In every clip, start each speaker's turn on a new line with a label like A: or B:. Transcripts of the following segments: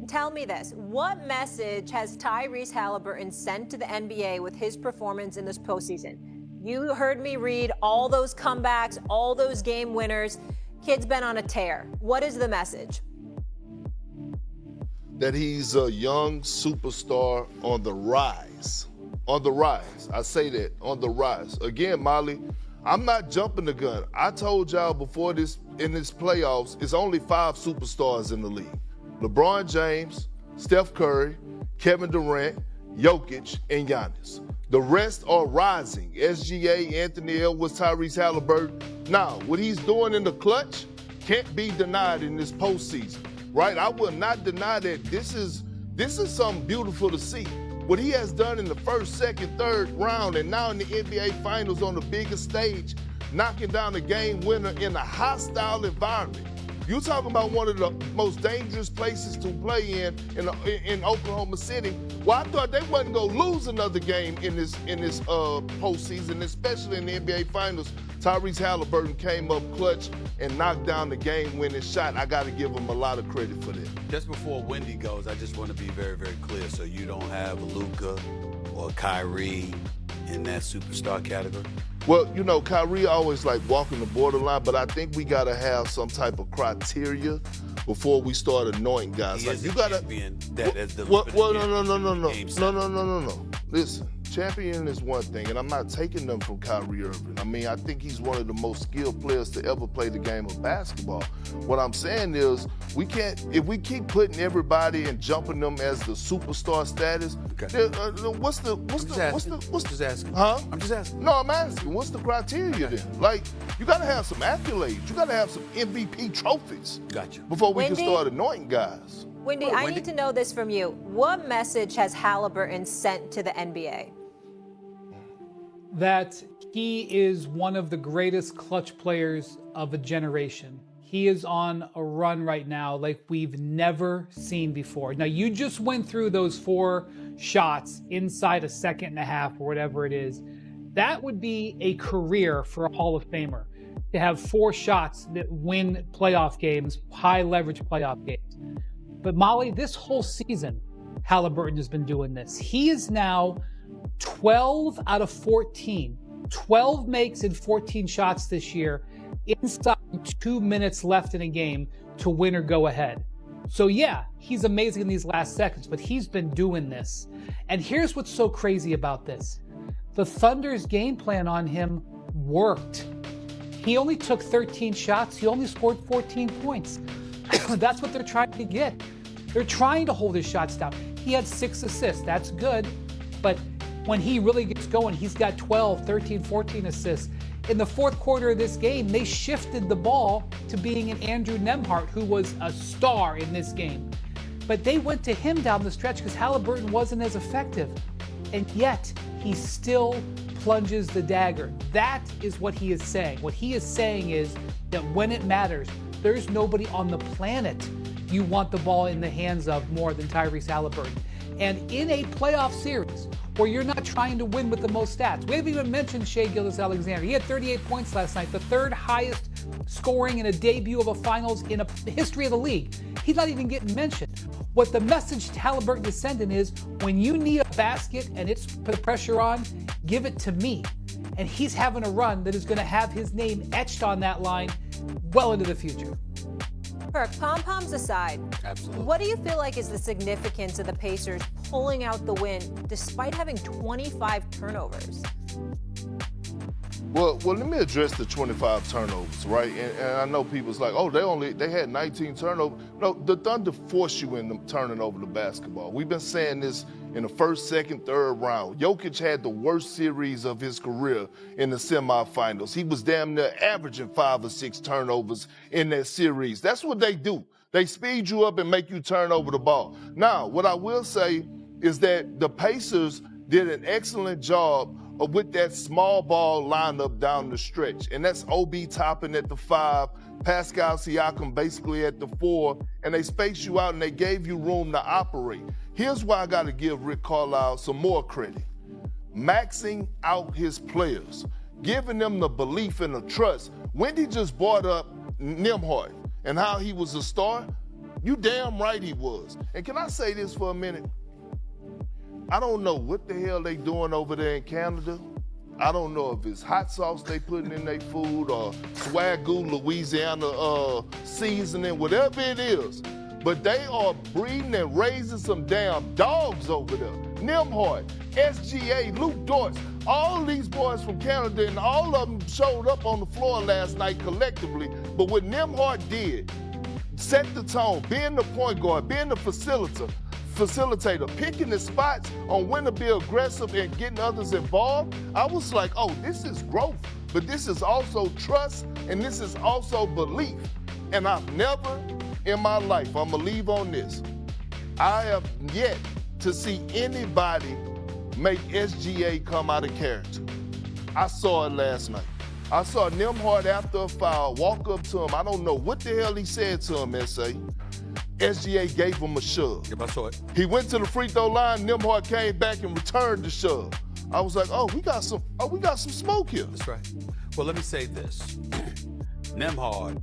A: tell me this. What message has Tyrese Haliburton sent to the NBA with his performance in this postseason? You heard me read all those comebacks, all those game winners. Kid's been on a tear. What is the message?
B: That he's a young superstar on the rise. On the rise. I say that, on the rise. Again, Molly, I'm not jumping the gun. I told y'all before this, in this playoffs, it's only 5 superstars in the league. LeBron James, Steph Curry, Kevin Durant, Jokic, and Giannis. The rest are rising. SGA, Anthony Edwards, Tyrese Haliburton. Now, what he's doing in the clutch can't be denied in this postseason, right? I will not deny that this is something beautiful to see. What he has done in the first, second, third round, and now in the NBA Finals on the biggest stage, knocking down the game winner in a hostile environment. You're talking about one of the most dangerous places to play in Oklahoma City. Well, I thought they wasn't gonna lose another game in this postseason, especially in the NBA Finals. Tyrese Haliburton came up clutch and knocked down the game-winning shot. I got to give him a lot of credit for that.
C: Just before Wendy goes, I just want to be very, very clear. So you don't have Luka or Kyrie in that superstar category?
B: Well, you know, Kyrie always like walking the borderline, but I think we got to have some type of criteria before we start anointing guys. Like you got to. No. Listen, champion is one thing, and I'm not taking them from Kyrie Irving. I mean, I think he's one of the most skilled players to ever play the game of basketball. What I'm saying is, we can't, if we keep putting everybody and jumping them as the superstar status. Okay. What's the?
C: Just asking.
B: Huh?
C: I'm just asking.
B: No, I'm asking. What's the criteria then? Like, you got to have some accolades. You got to have some MVP trophies.
C: Gotcha.
B: Before we can start anointing guys.
A: Wendy, I need to know this from you. What message has Haliburton sent to the NBA?
D: That he is one of the greatest clutch players of a generation. He is on a run right now like we've never seen before. Now, you just went through those 4 shots inside a second and a half or whatever it is. That would be a career for a Hall of Famer, to have 4 shots that win playoff games, high leverage playoff games. But Molly, this whole season, Haliburton has been doing this. He is now 12 out of 14. 12 makes in 14 shots this year, inside 2 minutes left in a game to win or go ahead. So yeah, he's amazing in these last seconds, but he's been doing this. And here's what's so crazy about this. The Thunder's game plan on him worked. He only took 13 shots. He only scored 14 points. That's what they're trying to get. They're trying to hold his shots down. He had 6 assists. That's good. But when he really gets going, he's got 12, 13, 14 assists. In the fourth quarter of this game, they shifted the ball to being an Andrew Nembhard, who was a star in this game. But they went to him down the stretch because Haliburton wasn't as effective. And yet, he still plunges the dagger. That is what he is saying. What he is saying is that when it matters, there's nobody on the planet you want the ball in the hands of more than Tyrese Haliburton. And in a playoff series where you're not trying to win with the most stats, we haven't even mentioned Shai Gilgeous-Alexander. He had 38 points last night, the 3rd highest scoring in a debut of a finals in the history of the league. He's not even getting mentioned. What the message Haliburton is sending is, when you need a basket and it's put the pressure on, give it to me. And he's having a run that is going to have his name etched on that line well into the future.
A: Perk, pom-poms aside,
C: absolutely,
A: what do you feel like is the significance of the Pacers pulling out the win despite having 25 turnovers?
B: Well, let me address the 25 turnovers, right? And I know people's like, oh, they had 19 turnovers. No, the Thunder force you into turning over the basketball. We've been saying this in the first, second, third round. Jokic had the worst series of his career in the semifinals. He was damn near averaging 5 or 6 turnovers in that series. That's what they do. They speed you up and make you turn over the ball. Now, what I will say is that the Pacers did an excellent job with that small ball lineup down the stretch. And that's OB Toppin at the 5, Pascal Siakam basically at the 4, and they spaced you out and they gave you room to operate. Here's why I got to give Rick Carlisle some more credit. Maxing out his players, giving them the belief and the trust. Wendy just brought up Nembhard and how he was a star. You damn right he was. And can I say this for a minute? I don't know what the hell they doing over there in Canada. I don't know if it's hot sauce they putting in their food or Swagoo Louisiana seasoning, whatever it is. But they are breeding and raising some damn dogs over there. Nimhart, SGA, Luke Dortz, all these boys from Canada, and all of them showed up on the floor last night collectively. But what Nimhart did, set the tone, being the point guard, being the facilitator, picking the spots on when to be aggressive and getting others involved. I was like, oh, this is growth, but this is also trust, and this is also belief. And I've never in my life, I'm gonna leave on this, I have yet to see anybody make SGA come out of character. I saw it last night. I saw Nimhart after a foul walk up to him. I don't know what the hell he said to him, S.A. SGA gave him a shove.
C: Yep, I saw it.
B: He went to the free throw line. Nimhart came back and returned the shove. I was like, we got some smoke here.
C: That's right. Well, let me say this. Nimhart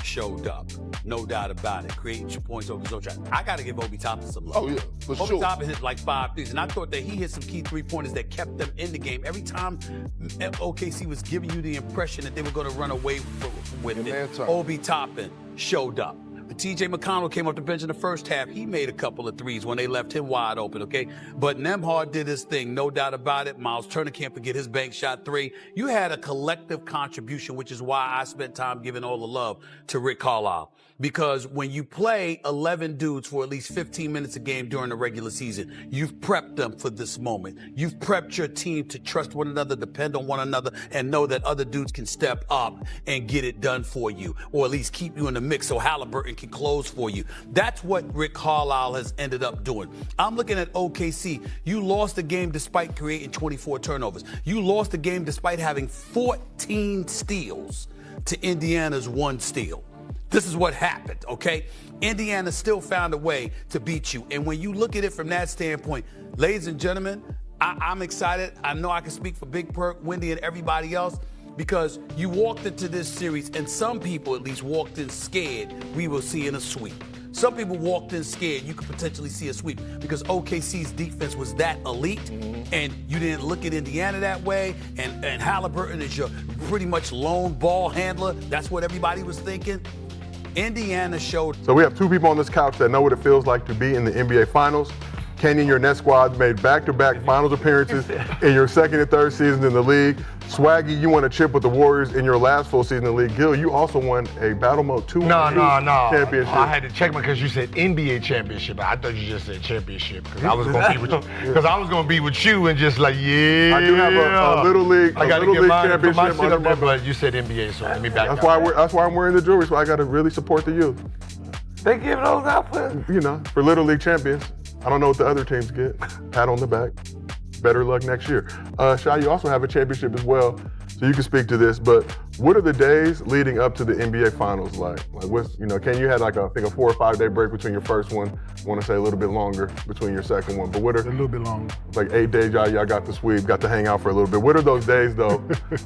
C: showed up, no doubt about it, creating points over his own shot. I got to give Obi Toppin some love.
B: Oh, yeah, for sure.
C: Obi Toppin hit like 5 threes, and I thought that he hit some key three-pointers that kept them in the game. Every time OKC was giving you the impression that they were going to run away with it, Obi Toppin showed up. T.J. McConnell came off the bench in the first half. He made a couple of threes when they left him wide open, okay? But Nimhart did his thing, no doubt about it. Miles Turner can't forget his bank shot 3. You had a collective contribution, which is why I spent time giving all the love to Rick Carlisle. Because when you play 11 dudes for at least 15 minutes a game during the regular season, you've prepped them for this moment. You've prepped your team to trust one another, depend on one another, and know that other dudes can step up and get it done for you, or at least keep you in the mix so Haliburton can close for you. That's what Rick Carlisle has ended up doing. I'm looking at OKC. You lost the game despite creating 24 turnovers. You lost the game despite having 14 steals to Indiana's 1 steal. This is what happened, okay? Indiana still found a way to beat you. And when you look at it from that standpoint, ladies and gentlemen, I'm excited. I know I can speak for Big Perk, Wendy, and everybody else, because you walked into this series, and some people at least walked in scared we will see in a sweep. Some people walked in scared you could potentially see a sweep because OKC's defense was that elite, and you didn't look at Indiana that way, and Haliburton is your pretty much lone ball handler. That's what everybody was thinking. Indiana showed.
E: So we have 2 people on this couch that know what it feels like to be in the NBA Finals. Kenny and your net squad made back-to-back finals appearances in your second and third seasons in the league. Swaggy, you won a chip with the Warriors in your last full season in the league. Gil, you also won a Battle Mode 2 championship.
F: I had to check because you said NBA championship. I thought you just said championship because I was going to be with you. Because I was going to be with you and just like, yeah.
E: I do have a little league, championship
F: under my but you said NBA, so let me back
E: up. That's why I'm wearing the jewelry. So I got to really support the youth.
F: They give those out
E: for Little League champions. I don't know what the other teams get. Pat on the back. Better luck next year. Shai, you also have a championship as well, so you can speak to this. But what are the days leading up to the NBA Finals like? Like, what's Ken, you had like I think a 4 or 5 day break between your first one. I want to say a little bit longer between your second one. But what are
F: a little bit longer?
E: Like 8 days, y'all got the sweep, got to hang out for a little bit. What are those days though,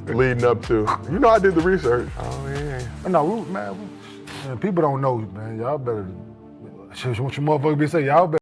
E: leading up to? I did the research.
F: Oh yeah. No, man, people don't know, man. Y'all better. What your motherfucker be saying? Y'all better.